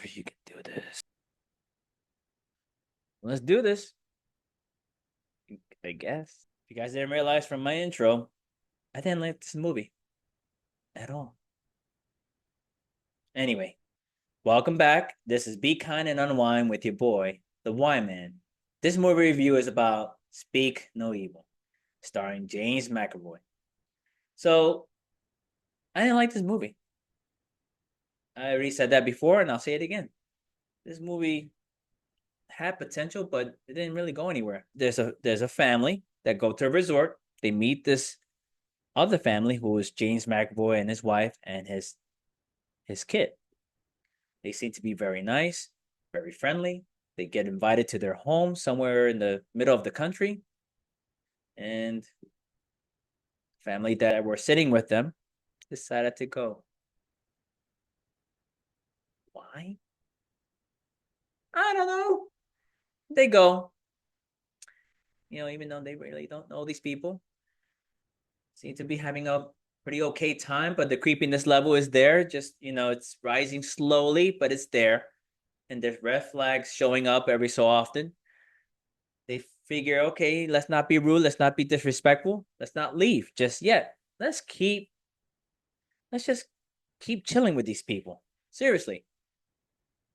stronger, you can do this. Let's do this. I guess. If you guys didn't realize from my intro, I didn't like this movie at all. Anyway, welcome back. This is Be Kind and Unwind with your boy, the Y Man. This movie review is about Speak No Evil, starring James McAvoy. So, I didn't like this movie. I already said that before, and I'll say it again. This movie had potential, but it didn't really go anywhere. There's a family that go to a resort. They meet this other family who is James McAvoy and his wife and his kid. They seem to be very nice, very friendly. They get invited to their home somewhere in the middle of the country. And family that were sitting with them decided to go. Why? I don't know. They go. Even though they really don't know these people, seem to be having a pretty okay time, but the creepiness level is there. Just, it's rising slowly, but it's there. And there's red flags showing up every so often. They figure, okay, let's not be rude. Let's not be disrespectful. Let's not leave just yet. Let's just keep chilling with these people. Seriously.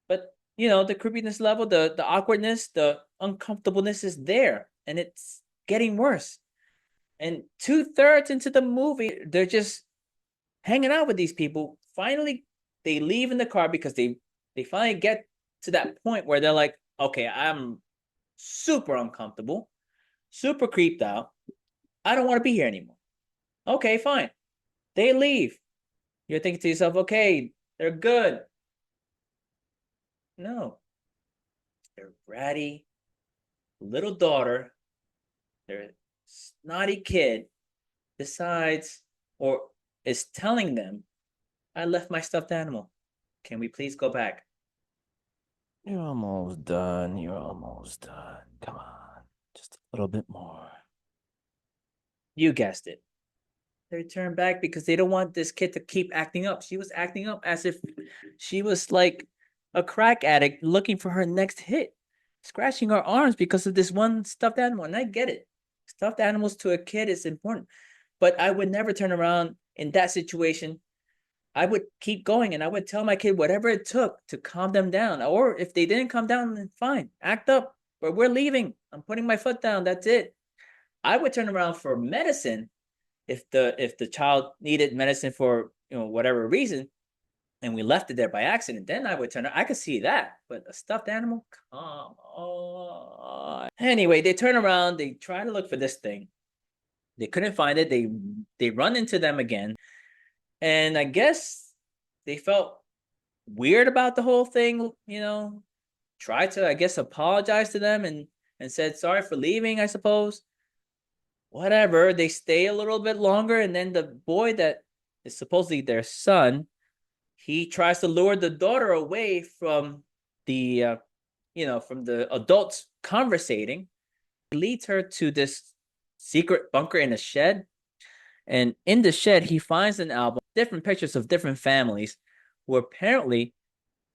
But, the creepiness level, the awkwardness, the uncomfortableness is there. And it's getting worse. And 2/3 into the movie, they're just hanging out with these people. Finally, they leave in the car because they finally get to that point where they're like, okay, I'm super uncomfortable, super creeped out. I don't want to be here anymore. Okay, fine. They leave. You're thinking to yourself, okay, they're good. No. Their ratty little daughter, their snotty kid, decides or is telling them, I left my stuffed animal. Can we please go back? You're almost done. You're almost done. Come on. Just a little bit more. You guessed it. They return back because they don't want this kid to keep acting up. She was acting up as if she was like a crack addict looking for her next hit, scratching her arms because of this one stuffed animal. And I get it. Stuffed animals to a kid is important. But I would never turn around in that situation. I would keep going and I would tell my kid whatever it took to calm them down. Or if they didn't calm down, then fine, act up. But we're leaving. I'm putting my foot down. That's it. I would turn around for medicine if the child needed medicine for whatever reason, and we left it there by accident. Then I would turn. I could see that. But a stuffed animal, come on. Anyway, they turn around. They try to look for this thing. They couldn't find it. They run into them again. And I guess they felt weird about the whole thing, tried to, I guess, apologize to them and said sorry for leaving, I suppose. Whatever. They stay a little bit longer, and then the boy that is supposedly their son, he tries to lure the daughter away from the from the adults conversating. He leads her to this secret bunker in a shed. And in the shed, he finds an album, different pictures of different families, who apparently,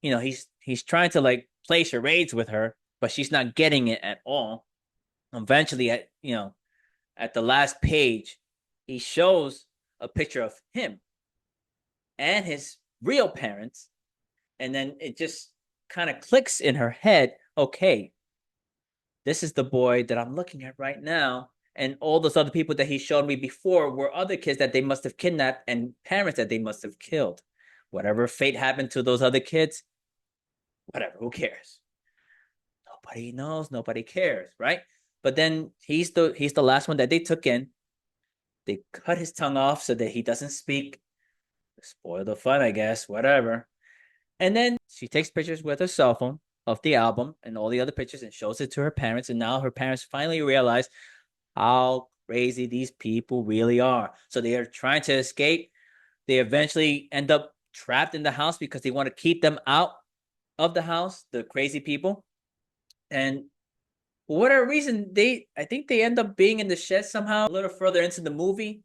he's trying to like play charades with her, but she's not getting it at all. Eventually, at the last page, he shows a picture of him and his real parents, and then it just kind of clicks in her head. Okay, this is the boy that I'm looking at right now. And all those other people that he showed me before were other kids that they must have kidnapped and parents that they must have killed. Whatever fate happened to those other kids, whatever, who cares? Nobody knows, nobody cares, right? But then he's the last one that they took in. They cut his tongue off so that he doesn't speak. Spoil the fun, I guess, whatever. And then she takes pictures with her cell phone of the album and all the other pictures and shows it to her parents. And now her parents finally realize how crazy these people really are. So they are trying to escape. They eventually end up trapped in the house because they want to keep them out of the house, the crazy people. And for whatever reason, I think they end up being in the shed somehow a little further into the movie.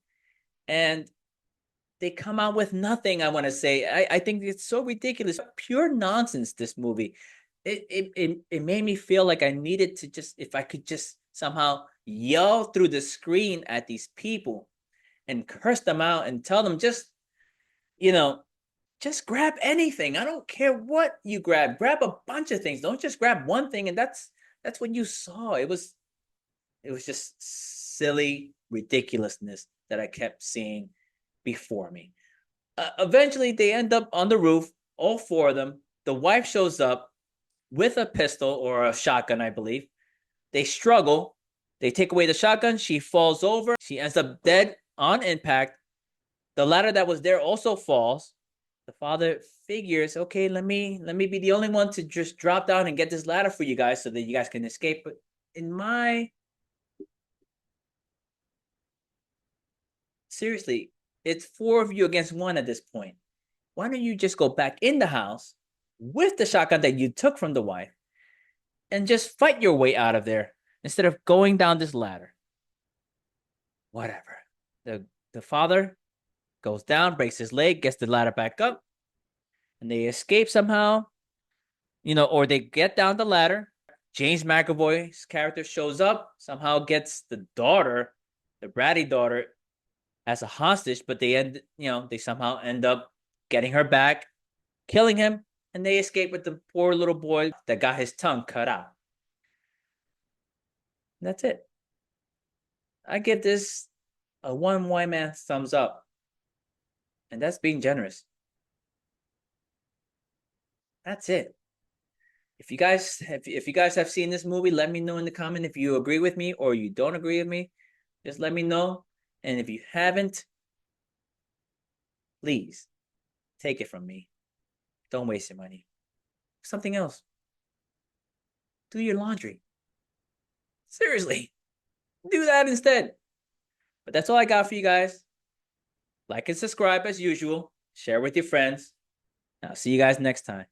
And they come out with nothing. I want to say, I think it's so ridiculous, pure nonsense. This movie, it made me feel like I needed to just, if I could just somehow yell through the screen at these people and curse them out and tell them just, you know, just grab anything. I don't care what you grab a bunch of things. Don't just grab one thing. And that's what you saw. It was just silly ridiculousness that I kept seeing before me. Eventually, they end up on the roof, all four of them. The wife shows up with a pistol or a shotgun, I believe. They struggle. They take away the shotgun. She falls over. She ends up dead on impact. The ladder that was there also falls. The father figures, okay, let me be the only one to just drop down and get this ladder for you guys so that you guys can escape. But in my seriously, it's four of you against one at this point. Why don't you just go back in the house with the shotgun that you took from the wife and just fight your way out of there instead of going down this ladder? Whatever. The father goes down, breaks his leg, gets the ladder back up, and they escape somehow, or they get down the ladder. James McAvoy's character shows up, somehow gets the daughter, the bratty daughter, as a hostage, but they somehow end up getting her back, killing him, and they escape with the poor little boy that got his tongue cut out. And that's it. I give this a one white man thumbs up, and that's being generous. That's it. If you guys have seen this movie, let me know in the comment if you agree with me or you don't agree with me. Just let me know. And if you haven't, please take it from me. Don't waste your money. Something else. Do your laundry. Seriously. Do that instead. But that's all I got for you guys. Like and subscribe as usual. Share with your friends. I'll see you guys next time.